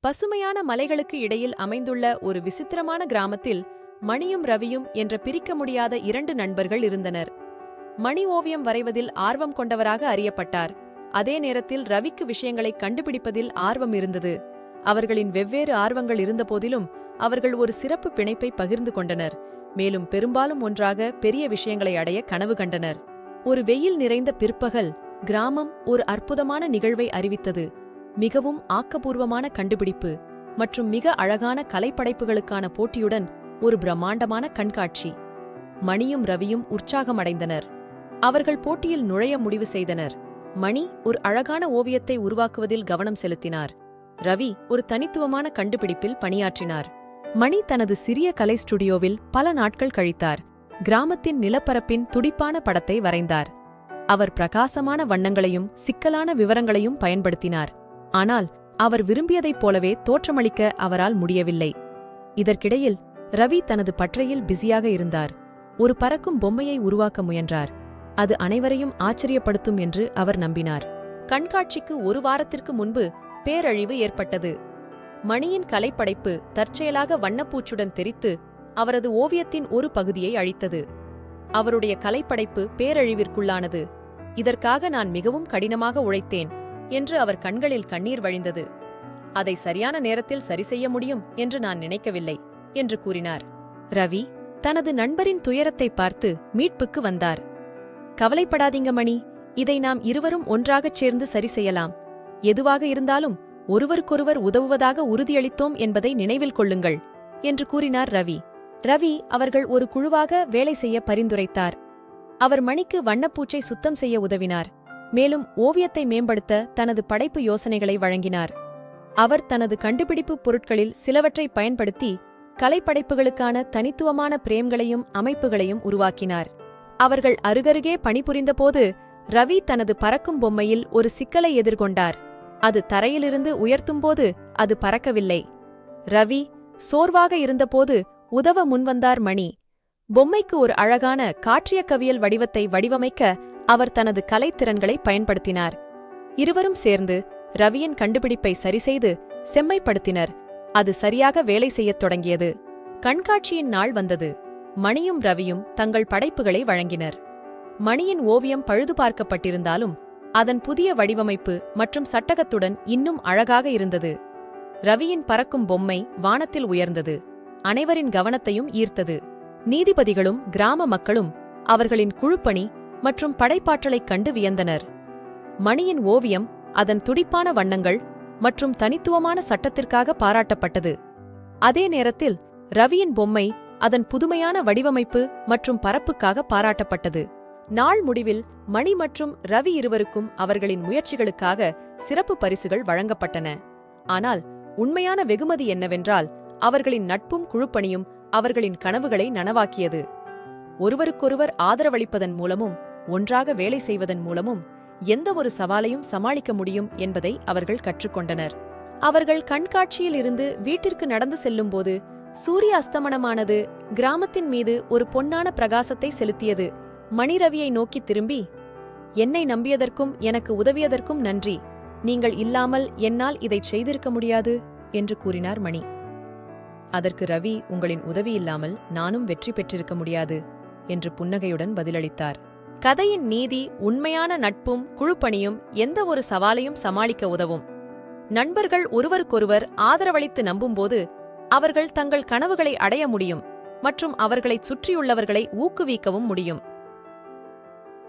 பசுமையான மலைகளுக்கு இடையில் அமைந்துள்ள ஒரு விசித்திரமான கிராமத்தில் மணியும் ரவியும் என்ற பிரிக்க முடியாத இரண்டு நண்பர்கள் இருந்தனர். மணி ஓவியம் வரைவதில் ஆர்வம் கொண்டவராக அறியப்பட்டார். அதே நேரத்தில் ரவிக்கு விஷயங்களை கண்டுபிடிப்பதில் ஆர்வம் இருந்தது. அவர்களின் வெவ்வேறு ஆர்வங்கள் இருந்தபோதிலும் அவர்கள் ஒரு சிறப்பு பிணைப்பை பகிர்ந்து கொண்டனர். மேலும் பெரும்பாலும் ஒன்றாக பெரிய விஷயங்களை அடைய கனவு கண்டனர். ஒரு வெயில் நிறைந்த பிற்பகல் கிராமம் ஒரு அற்புதமான நிகழ்வை அறிவித்தது. மிகவும் ஆக்கபூர்வமான கண்டுபிடிப்பு மற்றும் மிக அழகான கலைப்படைப்புகளுக்கான போட்டியுடன் ஒரு பிரம்மாண்டமான கண்காட்சி. மணியும் ரவியும் உற்சாகமடைந்தனர். அவர்கள் போட்டியில் நுழைய முடிவு செய்தனர். மணி ஒரு அழகான ஓவியத்தை உருவாக்குவதில் கவனம் செலுத்தினார். ரவி ஒரு தனித்துவமான கண்டுபிடிப்பில் பணியாற்றினார். மணி தனது சிறிய கலை ஸ்டுடியோவில் பல நாட்கள் கழித்தார். கிராமத்தின் நிலப்பரப்பின் துடிப்பான படத்தை வரைந்தார். அவர் பிரகாசமான வண்ணங்களையும் சிக்கலான விவரங்களையும் பயன்படுத்தினார். ஆனால் அவர் விரும்பியதைப் போலவே தோற்றமளிக்க அவரால் முடியவில்லை. இதற்கிடையில் ரவி தனது பற்றையில் பிஸியாக இருந்தார். ஒரு பறக்கும் பொம்மையை உருவாக்க முயன்றார். அது அனைவரையும் ஆச்சரியப்படுத்தும் என்று அவர் நம்பினார். கண்காட்சிக்கு ஒரு வாரத்திற்கு முன்பு பேரழிவு ஏற்பட்டது. மணியின் கலைப்படைப்பு தற்செயலாக வண்ணப்பூச்சுடன் தெரித்து அவரது ஓவியத்தின் ஒரு பகுதியை அழித்தது. அவருடைய கலைப்படைப்பு பேரழிவிற்குள்ளானது. இதற்காக நான் மிகவும் கடினமாக உழைத்தேன் என்று அவர் கண்களில் கண்ணீர் வழிந்தது. அதை சரியான நேரத்தில் சரிசெய்ய முடியும் என்று நான் நினைக்கவில்லை என்று கூறினார். ரவி தனது நண்பரின் துயரத்தை பார்த்து மீட்புக்கு வந்தார். கவலைப்படாதீங்க மணி, இதை நாம் இருவரும் ஒன்றாகச் சேர்ந்து சரி செய்யலாம். எதுவாக இருந்தாலும் ஒருவருக்கொருவர் உதவுவதாக உறுதியளித்தோம் என்பதை நினைவில் கொள்ளுங்கள் என்று கூறினார் ரவி. ரவி அவர்கள் ஒரு குழுவாக வேலை செய்ய பரிந்துரைத்தார். அவர் மணிக்கு வண்ணப்பூச்சை சுத்தம் செய்ய உதவினார். மேலும் ஓவியத்தை மேம்படுத்த தனது படைப்பு யோசனைகளை வழங்கினார். அவர் தனது கண்டுபிடிப்பு பொருட்களில் சிலவற்றை பயன்படுத்தி கலைப்படைப்புகளுக்கான தனித்துவமான பிரேம்களையும் அமைப்புகளையும் உருவாக்கினார். அவர்கள் அருகருகே பணிபுரிந்தபோது ரவி தனது பறக்கும் பொம்மையில் ஒரு சிக்கலை எதிர்கொண்டார். அது தரையிலிருந்து உயர்த்தும்போது அது பறக்கவில்லை. ரவி சோர்வாக இருந்தபோது உதவ முன்வந்தார் மணி. பொம்மைக்கு ஒரு அழகான காற்றியக்கவியல் வடிவத்தை வடிவமைக்க அவர் தனது கலைத்திறன்களை பயன்படுத்தினார். இருவரும் சேர்ந்து ரவியின் கண்டுபிடிப்பை சரிசெய்து செம்மைப்படுத்தினர். அது சரியாக வேலை செய்யத் தொடங்கியது. கண்காட்சியின் நாள் வந்தது. மணியும் ரவியும் தங்கள் படைப்புகளை வழங்கினர். மணியின் ஓவியம் பழுது பார்க்கப்பட்டிருந்தாலும் அதன் புதிய வடிவமைப்பு மற்றும் சட்டகத்துடன் இன்னும் அழகாக இருந்தது. ரவியின் பறக்கும் பொம்மை வானத்தில் உயர்ந்தது. அனைவரின் கவனத்தையும் ஈர்த்தது. நீதிபதிகளும் கிராம மக்களும் அவர்களின் குழுப்பணி மற்றும் படைப்பாற்றலைக் கண்டு வியந்தனர். மணியின் ஓவியம் அதன் துடிப்பான வண்ணங்கள் மற்றும் தனித்துவமான சட்டத்திற்காக பாராட்டப்பட்டது. அதே நேரத்தில் ரவியின் பொம்மை அதன் புதுமையான வடிவமைப்பு மற்றும் பரப்புக்காக பாராட்டப்பட்டது. நாள் முடிவில் மணி மற்றும் ரவி இருவருக்கும் அவர்களின் முயற்சிகளுக்காக சிறப்பு பரிசுகள் வழங்கப்பட்டன. ஆனால் உண்மையான வெகுமதி என்னவென்றால் அவர்களின் நட்பும் குழுப்பணியும் அவர்களின் கனவுகளை நனவாக்கியது. ஒருவருக்கொருவர் ஆதரவளிப்பதன் மூலமும் ஒன்றாக வேலை செய்வதன் மூலமும் எந்த ஒரு சவாலையும் சமாளிக்க முடியும் என்பதை அவர்கள் கற்றுக்கொண்டனர். அவர்கள் கண்காட்சியில் இருந்து வீட்டிற்கு நடந்து செல்லும்போது சூரிய அஸ்தமனமானது கிராமத்தின் மீது ஒரு பொன்னான பிரகாசத்தை செலுத்தியது. மணி ரவியை நோக்கி திரும்பி, என்னை நம்பியதற்கும் எனக்கு உதவியதற்கும் நன்றி. நீங்கள் இல்லாமல் என்னால் இதைச் செய்திருக்க முடியாது என்று கூறினார் மணி. அதற்கு ரவி, உங்களின் உதவி இல்லாமல் நானும் வெற்றி பெற்றிருக்க முடியாது என்று புன்னகையுடன் பதிலளித்தார். கதையின் நீதி உண்மையான நட்பும் குழுப்பணியும் எந்த ஒரு சவாலையும் சமாளிக்க உதவும். நண்பர்கள் ஒருவருக்கொருவர் ஆதரவளித்து நம்பும்போது அவர்கள் தங்கள் கனவுகளை அடைய முடியும் மற்றும் அவர்களைச் சுற்றியுள்ளவர்களை ஊக்குவிக்கவும் முடியும்.